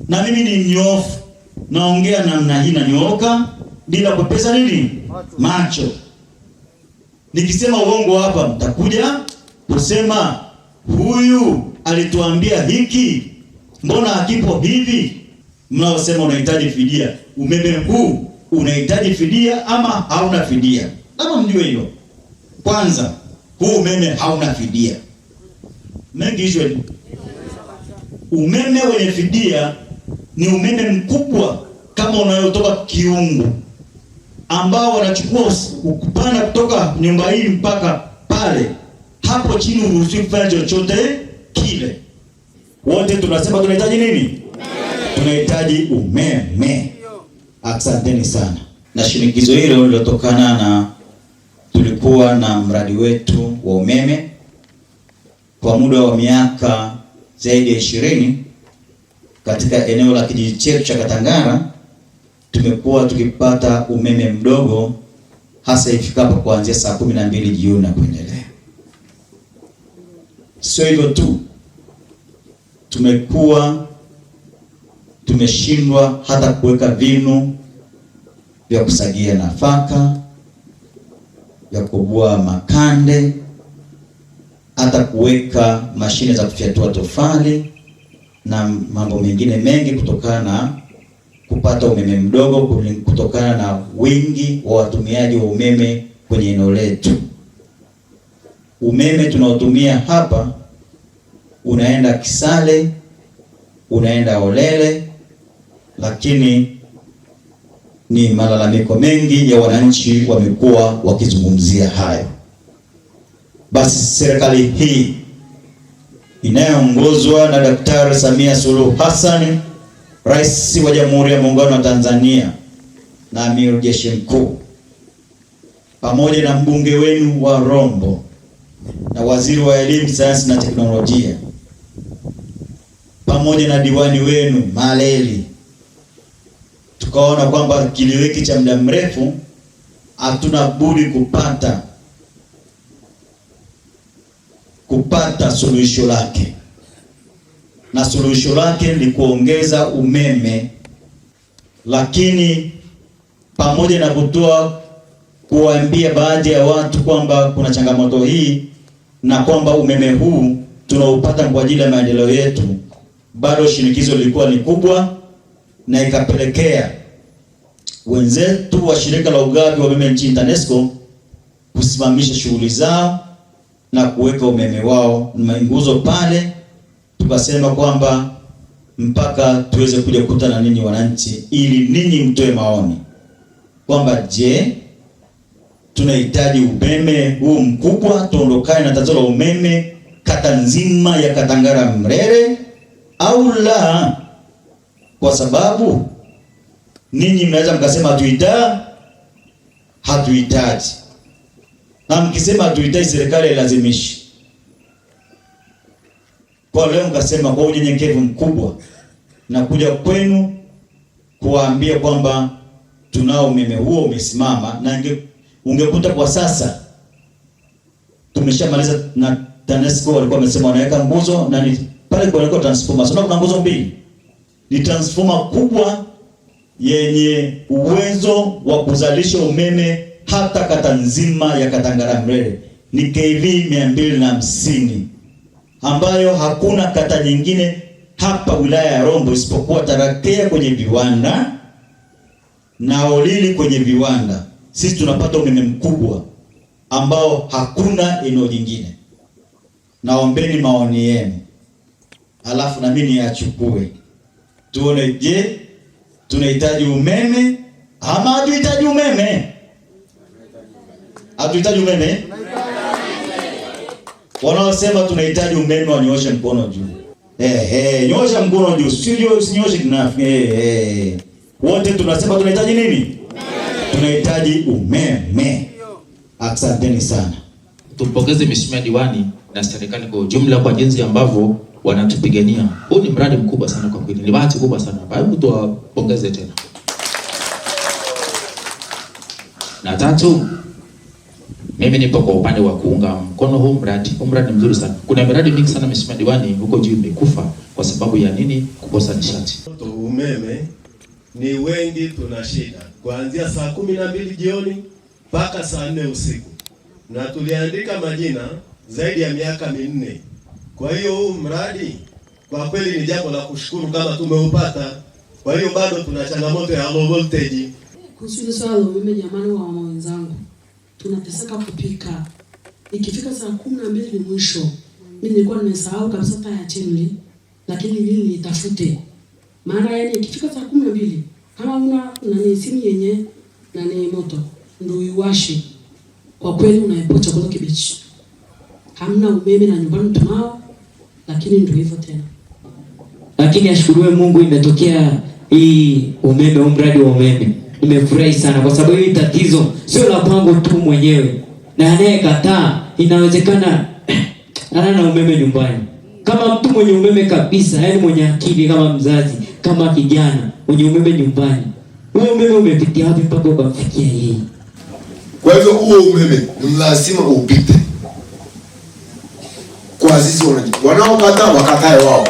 Na mimi ni mnyofu, naongea namna hii nanyooka bila kupesa nini? Macho. Nikisema uongo hapa mtakuja kusema huyu alituambia hiki, mbona hakipo hivi? Mnaosema unahitaji fidia, umeme huu unahitaji fidia ama hauna fidia? Kama mjue hilo. Kwanza, huu umeme hauna fidia. Mengi hizo. Umeme wenye fidia ni umeme mkubwa kama unayotoka Kiungu, ambao wanachukua ukupanda kutoka nyumba hii mpaka pale. Hapo chini uruhusiwi kufanya chochote kile. Wote tunasema tunahitaji nini? Tunahitaji umeme. Asanteni sana. Na shinikizo hilo lilotokana na tulikuwa na mradi wetu wa umeme kwa muda wa miaka zaidi ya 20 katika eneo la kijiji chetu cha Katangara. Tumekuwa tukipata umeme mdogo hasa ifikapo kuanzia saa 12 jioni na kuendelea. Sio hivyo tu, tumeshindwa hata kuweka vinu vya kusagia nafaka, vya kubua makande, hata kuweka mashine za kufyatua tofali na mambo mengine mengi, kutokana na kupata umeme mdogo, kutokana na wingi wa watumiaji wa umeme kwenye eneo letu. Umeme tunaotumia hapa unaenda Kisale, unaenda Olele, lakini ni malalamiko mengi ya wananchi wamekuwa wakizungumzia hayo. Basi serikali hii inayoongozwa na Daktari Samia Suluhu Hassan, Rais wa Jamhuri ya Muungano wa Tanzania na Amiri Jeshi Mkuu, pamoja na mbunge wenu wa Rombo na waziri wa elimu, sayansi na teknolojia, pamoja na diwani wenu Maleli, tukaona kwamba kilio hiki cha muda mrefu hatuna budi kupata suluhisho lake, na suluhisho lake ni kuongeza umeme. Lakini pamoja na kuwaambia baadhi ya watu kwamba kuna changamoto hii na kwamba umeme huu tunaupata kwa ajili ya maendeleo yetu, bado shinikizo lilikuwa ni kubwa, na ikapelekea wenzetu wa shirika la ugavi wa umeme nchini TANESCO kusimamisha shughuli zao na kuweka umeme wao na nguzo pale. Tukasema kwamba mpaka tuweze kuja kukutana ninyi wananchi, ili ninyi mtoe maoni kwamba je, tunahitaji umeme huu mkubwa, tuondokane na tatizo la umeme kata nzima ya Katangara Mrere au la? Kwa sababu ninyi mnaweza mkasema hatuhitaji, na mkisema hatuhitaji, serikali ilazimishi. Kwa leo mkasema kwa unyenyekevu mkubwa na kuja kwenu kuwaambia kwamba tunao umeme huo umesimama, na ungekuta kwa sasa tumeshamaliza, na TANESCO walikuwa wamesema wanaweka nguzo na ni pale kwa walikuwa transformer. Sasa kuna nguzo mbili, ni transformer kubwa yenye uwezo wa kuzalisha umeme hata kata nzima ya Katangara Mrere, ni kV 250, ambayo hakuna kata nyingine hapa wilaya ya Rombo isipokuwa Tarakea kwenye viwanda na Olili kwenye viwanda. Sisi tunapata umeme mkubwa ambao hakuna eneo jingine. Naombeni maoni yenu, alafu na mimi niachukue, tuone je, tunahitaji umeme ama hatuhitaji umeme? Hatuhitaji umeme? Wanaosema tunahitaji umeme wanyoshe mkono juu. Nyosha mkono juu, usinyoshe kinafu. Wote tunasema tunahitaji nini? Tunahitaji umeme. Asanteni sana. Tumpongeze Mheshimiwa Diwani na serikali kwa ujumla kwa jinsi ambavyo wanatupigania. Huu ni mradi mkubwa sana kwa kweli. Ni bahati kubwa sana. Hebu tuwapongeze tena. Na tatu, mimi nipo kwa upande wa kuunga mkono huu mradi. Huu mradi mzuri sana. Kuna miradi mingi sana Mheshimiwa Diwani huko juu imekufa Kwa sababu ya nini? Kukosa nishati. Umeme ni wengi, tuna shida kuanzia saa 12 jioni mpaka saa 4 usiku, na tuliandika majina zaidi ya miaka 4. Kwa hiyo huu mradi kwa kweli ni jambo la kushukuru kama tumeupata. Kwa hiyo bado tuna changamoto ya low voltage. Kuhusu swala la umeme, jamani, wa mama wenzangu, tunateseka kupika. Ikifika saa 12 ni mwisho. Mimi nilikuwa nimesahau kabisa taa ya chemli, lakini mimi nitafute. Maana yani ikifika saa 12 kama una simu yenye nani moto ndio uiwashe. Kwa kweli unaepoa chakula kibichi. Hamna umeme na nyumbani tunao, lakini ndio hivyo tena. Lakini ashukuriwe Mungu imetokea hii umeme, mradi wa umeme. Nimefurahi sana kwa sababu hili tatizo sio la pango tu mwenyewe. Na anayekataa inawezekana ana umeme nyumbani. Kama mtu mwenye umeme kabisa, yani mwenye akili kama mzazi, kama kijana mwenye umeme nyumbani. Huo umeme umepitia wapi mpaka ukamfikia yeye? Kwa hivyo huo umeme ni lazima upite. Kwa sisi wanaokataa wakatae wao.